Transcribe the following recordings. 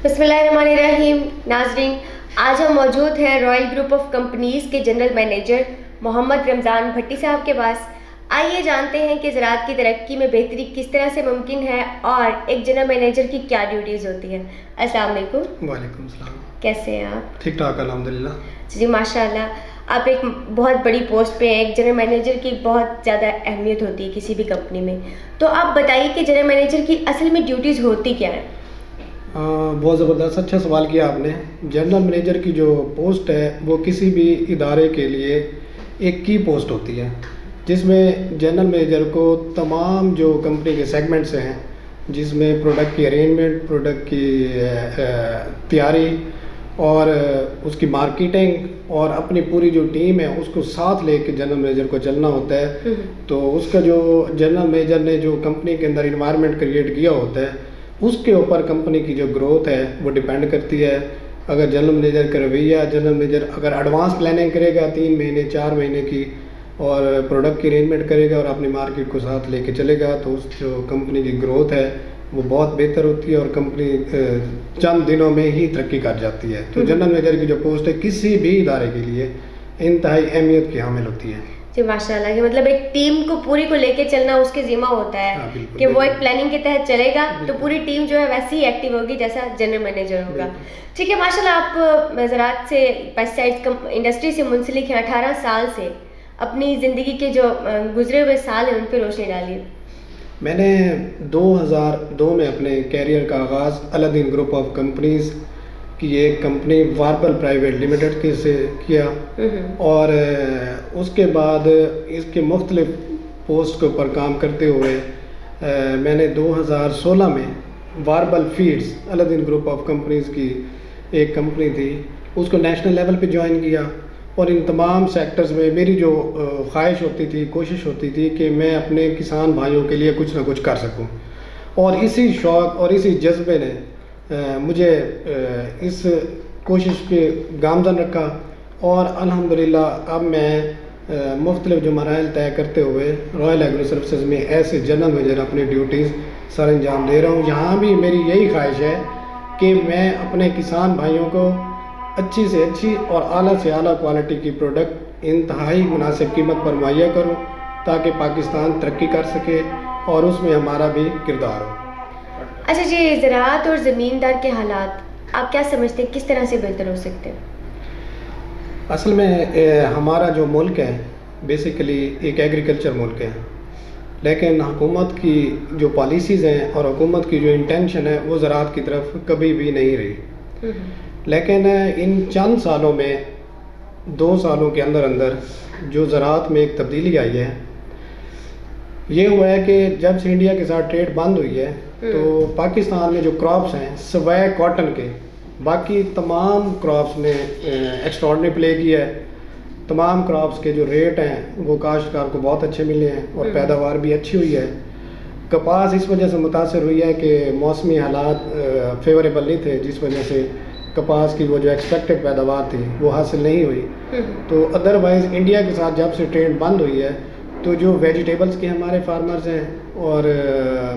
بسم اللہ الرحمن الرحیم. ناظرین، آج ہم موجود ہیں رائل گروپ آف کمپنیز کے جنرل مینیجر محمد رمضان بھٹی صاحب کے پاس. آئیے جانتے ہیں کہ زراعت کی ترقی میں بہتری کس طرح سے ممکن ہے اور ایک جنرل مینیجر کی کیا ڈیوٹیز ہوتی ہیں. السلام علیکم. وعلیکم السلام. کیسے ہیں آپ؟ ٹھیک ٹھاک الحمدللہ. جی ماشاء اللہ. آپ ایک بہت بڑی پوسٹ پہ ہیں. ایک جنرل مینیجر کی بہت زیادہ اہمیت ہوتی ہے کسی بھی کمپنی میں. تو آپ بتائیے کہ جنرل مینیجر کی اصل میں ڈیوٹیز ہوتی کیا ہیں؟ بہت زبردست اچھا سوال کیا آپ نے. جنرل مینیجر کی جو پوسٹ ہے وہ کسی بھی ادارے کے لیے ایک کی پوسٹ ہوتی ہے، جس میں جنرل مینیجر کو تمام جو کمپنی کے سیگمنٹس ہیں، جس میں پروڈکٹ کی ارینجمنٹ، پروڈکٹ کی تیاری اور اس کی مارکیٹنگ اور اپنی پوری جو ٹیم ہے اس کو ساتھ لے کے جنرل مینیجر کو چلنا ہوتا ہے. تو اس کا جو جنرل مینیجر نے جو کمپنی کے اندر انوائرمنٹ کریٹ کیا ہوتا ہے اس کے اوپر کمپنی کی جو گروتھ ہے وہ ڈیپینڈ کرتی ہے. اگر جنرل مینیجر کا رویہ، جنرل مینیجر اگر ایڈوانس پلاننگ کرے گا 3 مہینے 4 مہینے کی اور پروڈکٹ کی ارینجمنٹ کرے گا اور اپنی مارکیٹ کو ساتھ لے کے چلے گا تو اس جو کمپنی کی گروتھ ہے وہ بہت بہتر ہوتی ہے اور کمپنی چند دنوں میں ہی ترقی کر جاتی ہے. تو جنرل مینیجر کی جو پوسٹ ہے کسی بھی ادارے کے لیے انتہائی اہمیت کی حامل ہوتی ہے. جی ماشاء اللہ. کہ مطلب ایک ٹیم کو پوری کو لے کے چلنا اس کے ذمہ ہوتا ہے کہ وہ ایک پلاننگ کے تحت چلے گا تو پوری ٹیم جو ہے ویسی ہی ایکٹیو ہوگی جیسا جنرل مینیجر ہوگا. ٹھیک ہے ماشاء اللہ. آپ زراعت سے پیسٹیسائڈ انڈسٹری سے منسلک ہیں. 18 سال سے اپنی زندگی کے جو گزرے ہوئے سال ہیں ان پہ روشنی ڈالیے. میں نے 2002 میں اپنے کیریئر کا آغاز الدین گروپ آف کمپنیز کی ایک کمپنی واربل پرائیویٹ لمیٹڈ کے سے کیا اور اس کے بعد اس کے مختلف پوسٹ کے اوپر کام کرتے ہوئے میں نے 2016 میں واربل feeds Uddin group of companies کی ایک کمپنی تھی اس کو نیشنل لیول پہ جوائن کیا. اور ان تمام سیکٹرز میں میری جو خواہش ہوتی تھی، کوشش ہوتی تھی کہ میں اپنے کسان بھائیوں کے لیے کچھ نہ کچھ کر سکوں اور اسی شوق اور اسی جذبے نے مجھے اس کوشش کے گامزن رکھا اور الحمدللہ اب میں مختلف جو مراحل طے کرتے ہوئے رائل ایگرو سروسز میں ایسے جنرل مینیجر اپنی ڈیوٹیز سر انجام دے رہا ہوں. یہاں بھی میری یہی خواہش ہے کہ میں اپنے کسان بھائیوں کو اچھی سے اچھی اور اعلیٰ سے اعلیٰ کوالٹی کی پروڈکٹ انتہائی مناسب قیمت پر مہیا کروں تاکہ پاکستان ترقی کر سکے اور اس میں ہمارا بھی کردار ہو. اچھا جی، زراعت اور زمیندار کے حالات آپ کیا سمجھتے ہیں کس طرح سے بہتر ہو سکتے ہیں؟ اصل میں ہمارا جو ملک ہے بیسیکلی ایک ایگریکلچر ملک ہے، لیکن حکومت کی جو پالیسیز ہیں اور حکومت کی جو انٹینشن ہے وہ زراعت کی طرف کبھی بھی نہیں رہی. لیکن ان چند سالوں میں 2 سالوں کے اندر جو زراعت میں ایک تبدیلی آئی ہے یہ ہوا ہے کہ جب سے انڈیا کے ساتھ ٹریڈ بند ہوئی ہے تو پاکستان میں جو کراپس ہیں سوائے کاٹن کے باقی تمام کراپس نے ایکسٹراڈنری پلے کیا ہے. تمام کراپس کے جو ریٹ ہیں وہ کاشتکار کو بہت اچھے ملے ہیں اور پیداوار بھی اچھی ہوئی ہے. کپاس اس وجہ سے متاثر ہوئی ہے کہ موسمی حالات فیوریبل نہیں تھے جس وجہ سے کپاس کی وہ جو ایکسپیکٹڈ پیداوار تھی وہ حاصل نہیں ہوئی. تو ادروائز انڈیا کے ساتھ جب سے ٹریڈ بند ہوئی ہے تو جو ویجیٹیبلز کے ہمارے فارمرز ہیں اور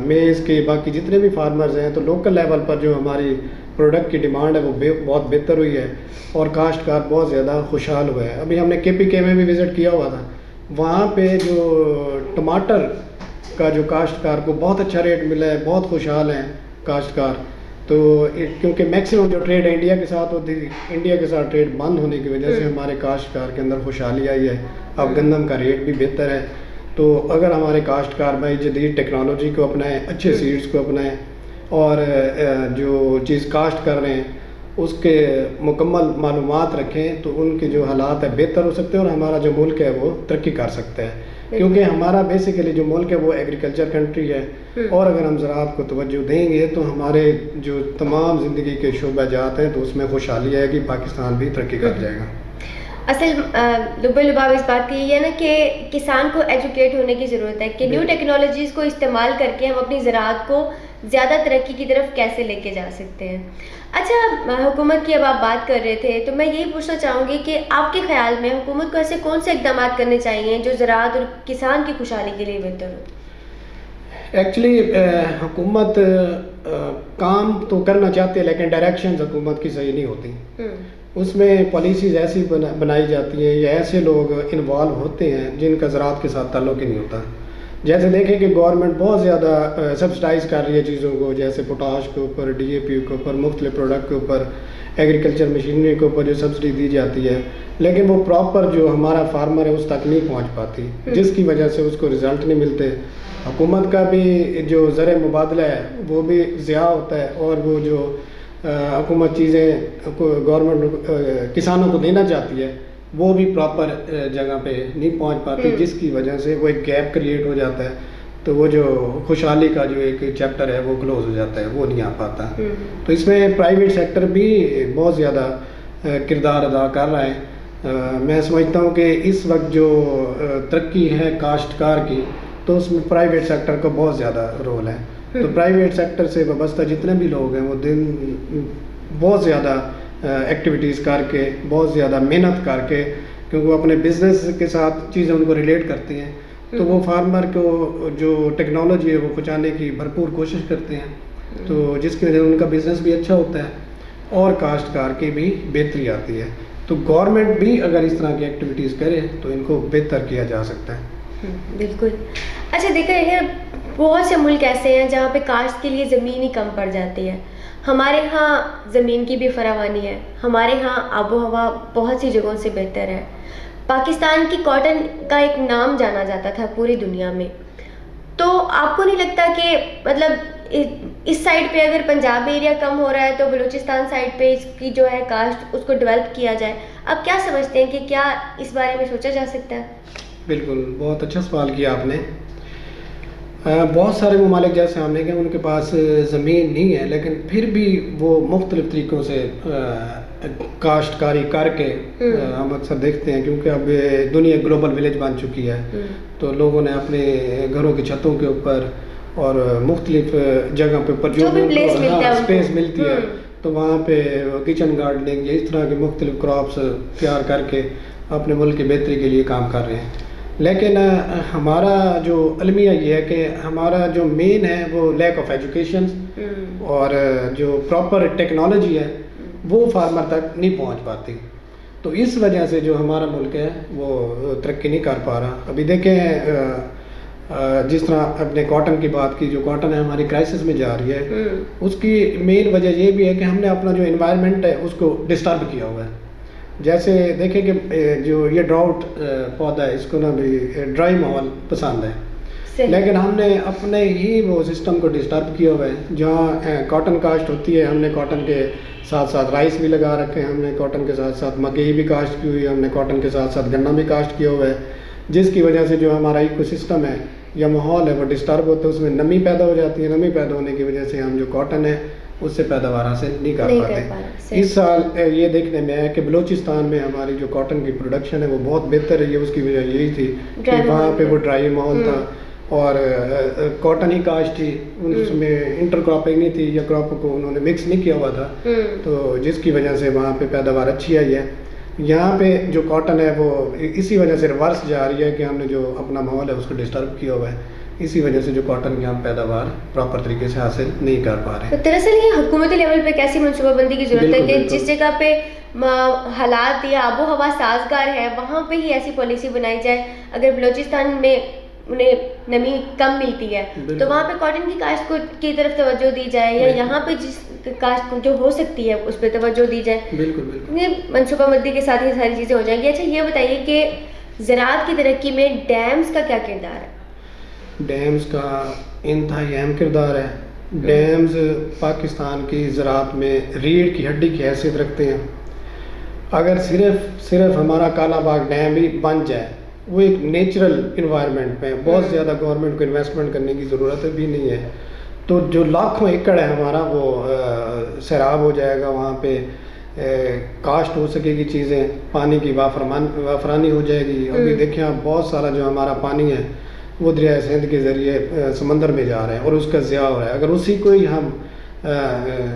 میز کے باقی جتنے بھی فارمرز ہیں تو لوکل لیول پر جو ہماری پروڈکٹ کی ڈیمانڈ ہے وہ بہت بہتر ہوئی ہے اور کاشتکار بہت زیادہ خوشحال ہوئے ہیں. ابھی ہم نے KPK میں بھی وزٹ کیا ہوا تھا. وہاں پہ جو ٹماٹر کا جو کاشتکار کو بہت اچھا ریٹ ملا ہے، بہت خوشحال ہیں کاشتکار. تو کیونکہ میکسیمم جو ٹریڈ انڈیا کے ساتھ ہوتی تھی، انڈیا کے ساتھ ٹریڈ بند ہونے کی وجہ سے ہمارے کاشتکار کے اندر خوشحالی آئی ہے. اب گندم کا ریٹ بھی بہتر ہے. تو اگر ہمارے کاشتکار بھائی جدید ٹیکنالوجی کو اپنائیں، اچھے سیڈز کو اپنائیں اور جو چیز کاشت کر رہے ہیں اس کے مکمل معلومات رکھیں تو ان کے جو حالات ہیں بہتر ہو سکتے ہیں اور ہمارا جو ملک ہے وہ ترقی کر سکتا ہے. کیونکہ ہمارا بیسیکلی جو ملک ہے وہ ایگریکلچر کنٹری ہے اور اگر ہم زراعت کو توجہ دیں گے تو ہمارے جو تمام زندگی کے شعبہ جات ہیں تو اس میں خوشحالی آئے گی، پاکستان بھی ترقی کر جائے گا. اصل لب لباب اس بات کی یہ ہے نا کہ کسان کو ایجوکیٹ ہونے کی ضرورت ہے کہ نیو ٹیکنالوجیز کو استعمال کر کے ہم اپنی زراعت کو زیادہ ترقی کی طرف کیسے لے کے جا سکتے ہیں. اچھا، حکومت کی اب آپ بات کر رہے تھے تو میں یہی پوچھنا چاہوں گی کہ آپ کے خیال میں حکومت کو ایسے کون سے اقدامات کرنے چاہیے جو زراعت اور کسان کی خوشحالی کے لیے بہتر ہو؟ ایکچولی حکومت کام تو کرنا چاہتی ہے لیکن ڈائریکشنز حکومت کی صحیح نہیں ہوتی. اس میں پالیسیز ایسی بنائی جاتی ہیں یا ایسے لوگ انوالو ہوتے ہیں جن کا زراعت کے ساتھ تعلق ہی نہیں ہوتا. جیسے دیکھیں کہ گورنمنٹ بہت زیادہ سبسڈائز کر رہی ہے چیزوں کو, جیسے پوٹاش کے اوپر, ڈی اے پی کے اوپر, مختلف پروڈکٹ کے اوپر, ایگریکلچر مشینری کے اوپر جو سبسڈی دی جاتی ہے, لیکن وہ پراپر جو ہمارا فارمر ہے اس تک نہیں پہنچ پاتی, جس کی وجہ سے اس کو رزلٹ نہیں ملتے. حکومت کا بھی جو زر مبادلہ ہے وہ بھی ضیاع ہوتا ہے, اور وہ جو حکومت چیزیں گورنمنٹ کسانوں کو دینا چاہتی ہے وہ بھی پراپر جگہ پہ نہیں پہنچ پاتی, جس کی وجہ سے وہ ایک گیپ کریٹ ہو جاتا ہے. تو وہ جو خوشحالی کا جو ایک چیپٹر ہے وہ کلوز ہو جاتا ہے, وہ نہیں آ پاتا. تو اس میں پرائیویٹ سیکٹر بھی بہت زیادہ کردار ادا کر رہا ہے. میں سمجھتا ہوں کہ اس وقت جو ترقی ہے کاشتکار کی, تو اس میں پرائیویٹ سیکٹر کا بہت زیادہ رول ہے. تو پرائیویٹ سیکٹر سے وابستہ جتنے بھی لوگ ہیں وہ بہت زیادہ ایکٹیویٹیز کر کے, بہت زیادہ محنت کر کے, کیونکہ وہ اپنے بزنس کے ساتھ چیزیں ان کو ریلیٹ کرتے ہیں, تو وہ فارمر کو جو ٹیکنالوجی ہے وہ پہنچانے کی بھرپور کوشش کرتے ہیں, تو جس کی وجہ سے ان کا بزنس بھی اچھا ہوتا ہے اور کاشتکار کی بھی بہتری آتی ہے. تو گورنمنٹ بھی اگر اس طرح کی ایکٹیویٹیز کرے تو ان کو بہتر کیا جا سکتا ہے. بالکل. اچھا دیکھیں, بہت سے ملک ایسے ہیں جہاں پہ کاشت کے لیے زمین ہی کم پڑ جاتی ہے. ہمارے ہاں زمین کی بھی فراوانی ہے, ہمارے ہاں آب و ہوا بہت سی جگہوں سے بہتر ہے. پاکستان کی کاٹن کا ایک نام جانا جاتا تھا پوری دنیا میں. تو آپ کو نہیں لگتا کہ مطلب اس سائڈ پہ اگر پنجاب ایریا کم ہو رہا ہے تو بلوچستان سائڈ پہ اس کی جو ہے کاشت اس کو ڈیولپ کیا جائے؟ آپ کیا سمجھتے ہیں کہ کیا اس بارے میں سوچا جا سکتا ہے؟ بالکل, بہت اچھا سوال کیا آپ نے. بہت سارے ممالک جیسے ہم نے کہ ان کے پاس زمین نہیں ہے, لیکن پھر بھی وہ مختلف طریقوں سے کاشتکاری کر کے, ہم اکثر دیکھتے ہیں کیونکہ اب دنیا گلوبل ولیج بن چکی ہے, تو لوگوں نے اپنے گھروں کی چھتوں کے اوپر اور مختلف جگہ پہ پر جو اسپیس ملتی ہے تو وہاں پہ کچن گارڈننگ یا اس طرح کے مختلف کراپس تیار کر کے اپنے ملک کی بہتری کے لیے کام کر رہے ہیں. لیکن ہمارا جو المیہ یہ ہے کہ ہمارا جو مین ہے وہ لیک آف ایجوکیشن اور جو پراپر ٹیکنالوجی ہے وہ فارمر تک نہیں پہنچ پاتی. تو اس وجہ سے جو ہمارا ملک ہے وہ ترقی نہیں کر پا رہا. ابھی دیکھیں جس طرح اپنے کاٹن کی بات کی, جو کاٹن ہے ہماری کرائسس میں جا رہی ہے, اس کی مین وجہ یہ بھی ہے کہ ہم نے اپنا جو انوائرمنٹ ہے اس کو ڈسٹرب کیا ہوا ہے. جیسے دیکھیں کہ جو یہ ڈراؤٹ پودا ہے اس کو نا بھی ڈرائی ماحول پسند ہے, لیکن ہم نے اپنے ہی وہ سسٹم کو ڈسٹرب کیا ہوا ہے. جہاں کاٹن کاشت ہوتی ہے ہم نے کاٹن کے ساتھ ساتھ رائس بھی لگا رکھے ہیں, ہم نے کاٹن کے ساتھ ساتھ مکئی بھی کاشت کی ہوئی ہے, ہم نے کاٹن کے ساتھ ساتھ گنا بھی کاشت کیا ہوا ہے, جس کی وجہ سے جو ہمارا ایکو سسٹم ہے یا ماحول ہے وہ ڈسٹرب ہوتا ہے, اس میں نمی پیدا ہو جاتی ہے. نمی پیدا ہونے کی وجہ سے ہم جو کاٹن ہے اس سے پیداوار حاصل نہیں کر پاتے. اس سال یہ دیکھنے میں ہے کہ بلوچستان میں ہماری جو کاٹن کی پروڈکشن ہے وہ بہت بہتر رہی ہے. اس کی وجہ یہی تھی کہ وہاں پہ وہ ڈرائی ماحول تھا اور کاٹن ہی کاشت تھی, اس میں انٹر کراپنگ نہیں تھی یا کراپ کو انہوں نے مکس نہیں کیا ہوا تھا, تو جس کی وجہ سے وہاں پہ پیداوار اچھی آئی ہے. یہاں پہ جو کاٹن ہے وہ اسی وجہ سے ریورس جا رہی ہے کہ ہم نے جو اپنا ماحول ہے اس کو ڈسٹرب کیا ہوا ہے, اسی وجہ سے جو کاٹن کی ہم پیداوار پراپر طریقے سے حاصل نہیں کر پا رہے. دراصل یہ حکومتی لیول پہ کیسی منصوبہ بندی کی ضرورت ہے کہ جس جگہ پہ حالات یا آب و ہوا سازگار ہے وہاں پہ ہی ایسی پالیسی بنائی جائے. اگر بلوچستان میں انہیں نمی کم ملتی ہے تو وہاں پہ کاٹن کی کاشت کی طرف توجہ دی جائے, یا یہاں پہ جس کاشت جو ہو سکتی ہے اس پہ توجہ دی جائے. بالکل یہ منصوبہ بندی کے ساتھ یہ ساری چیزیں ہو جائیں گی. اچھا یہ بتائیے کہ زراعت کی ترقی میں ڈیمز کا کیا کردار ہے؟ ڈیمز کا انتہائی اہم کردار ہے. ڈیمز پاکستان کی زراعت میں ریڑھ کی ہڈی کی حیثیت رکھتے ہیں. اگر صرف ہمارا کالا باغ ڈیم بھی بن جائے, وہ ایک نیچرل انوائرمنٹ میں بہت زیادہ گورنمنٹ کو انویسٹمنٹ کرنے کی ضرورت بھی نہیں ہے, تو جو لاکھوں ایکڑ ہے ہمارا وہ سیراب ہو جائے گا. وہاں پہ کاشت ہو سکے گی, چیزیں پانی کی وافرانی ہو جائے گی. ابھی دیکھیں آپ بہت سارا جو ہمارا پانی ہے وہ دریائے سندھ کے ذریعے سمندر میں جا رہے ہیں اور اس کا ضیاع ہو رہا ہے. اگر اسی کو ہی ہم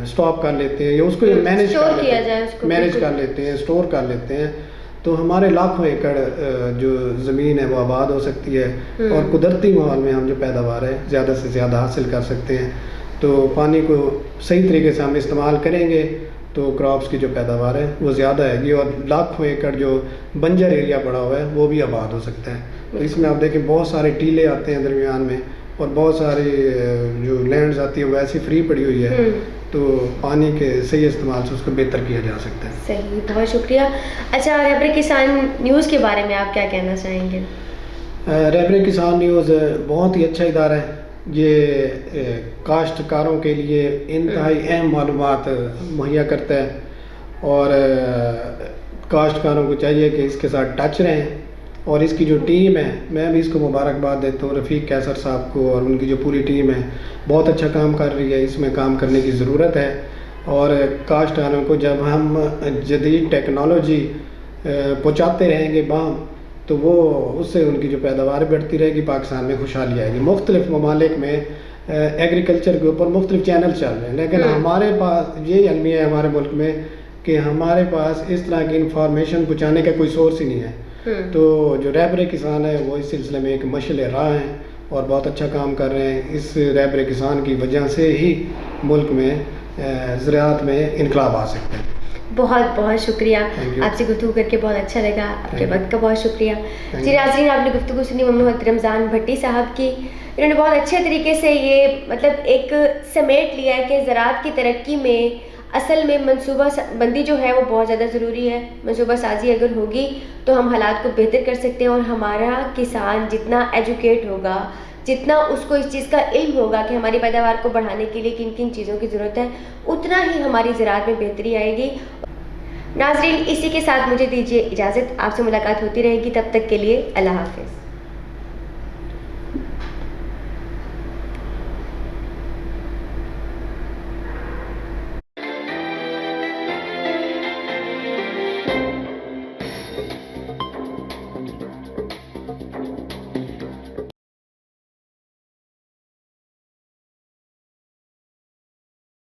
اسٹاپ کر لیتے ہیں یا اس کو مینیج کر لیتے ہیں, اسٹور کر لیتے ہیں, تو ہمارے لاکھوں ایکڑ جو زمین ہے وہ آباد ہو سکتی ہے اور قدرتی ماحول میں ہم جو پیداوار ہے زیادہ سے زیادہ حاصل کر سکتے ہیں. تو پانی کو صحیح طریقے سے ہم استعمال کریں گے تو کراپس کی جو پیداوار ہے وہ زیادہ ہے گی اور لاکھوں ایکڑ جو بنجر ایریا پڑا ہوا ہے وہ بھی آباد ہو سکتا ہے. تو اس میں آپ دیکھیں بہت سارے ٹیلے آتے ہیں درمیان میں اور بہت ساری جو لینڈز آتی ہے وہ ایسی فری پڑی ہوئی ہے, تو پانی کے صحیح استعمال سے اس کو بہتر کیا جا سکتا ہے. صحیح, بہت شکریہ. اچھا, رہبر کسان نیوز کے بارے میں آپ کیا کہنا چاہیں گے؟ رہبر کسان نیوز بہت ہی اچھا ادارہ ہے. یہ کاشتکاروں کے لیے انتہائی اہم معلومات مہیا کرتا ہے اور کاشتکاروں کو چاہیے کہ اس کے ساتھ ٹچ رہیں. اور اس کی جو ٹیم ہے, میں بھی اس کو مبارکباد دیتا ہوں رفیق کیسر صاحب کو, اور ان کی جو پوری ٹیم ہے بہت اچھا کام کر رہی ہے. اس میں کام کرنے کی ضرورت ہے اور کاشتکاروں کو جب ہم جدید ٹیکنالوجی پہنچاتے رہیں گے باہم تو وہ اس سے ان کی جو پیداوار بڑھتی رہے گی, پاکستان میں خوشحالی آئے گی. مختلف ممالک میں ایگریکلچر کے اوپر مختلف چینل چل رہے ہیں, لیکن ہمارے پاس یہ المیہ ہے ہمارے ملک میں کہ ہمارے پاس اس طرح کی انفارمیشن پہنچانے کا کوئی سورس ہی نہیں ہے. تو جو رہبر کسان ہے وہ اس سلسلے میں ایک مشعل راہ ہیں اور بہت اچھا کام کر رہے ہیں. اس رہبر کسان کی وجہ سے ہی ملک میں زراعت میں انقلاب آ سکتا ہے. بہت بہت شکریہ, آپ سے گفتگو کر کے بہت اچھا لگا. آپ کے وقت کا بہت شکریہ. جی ناظرین, آپ نے گفتگو سنی محمد رمضان بھٹی صاحب کی. انہوں نے بہت اچھے طریقے سے یہ ایک سمیٹ لیا ہے کہ زراعت کی ترقی میں اصل میں منصوبہ بندی جو ہے وہ بہت زیادہ ضروری ہے. منصوبہ سازی اگر ہوگی تو ہم حالات کو بہتر کر سکتے ہیں, اور ہمارا کسان جتنا ایجوکیٹ ہوگا, جتنا اس کو اس چیز کا علم ہوگا کہ ہماری پیداوار کو بڑھانے کے لیے کن کن چیزوں کی ضرورت ہے, اتنا ہی ہماری زراعت میں بہتری آئے گی. ناظرین, اسی کے ساتھ مجھے دیجیے اجازت. آپ سے ملاقات ہوتی رہے گی, تب تک کے لیے اللہ حافظ.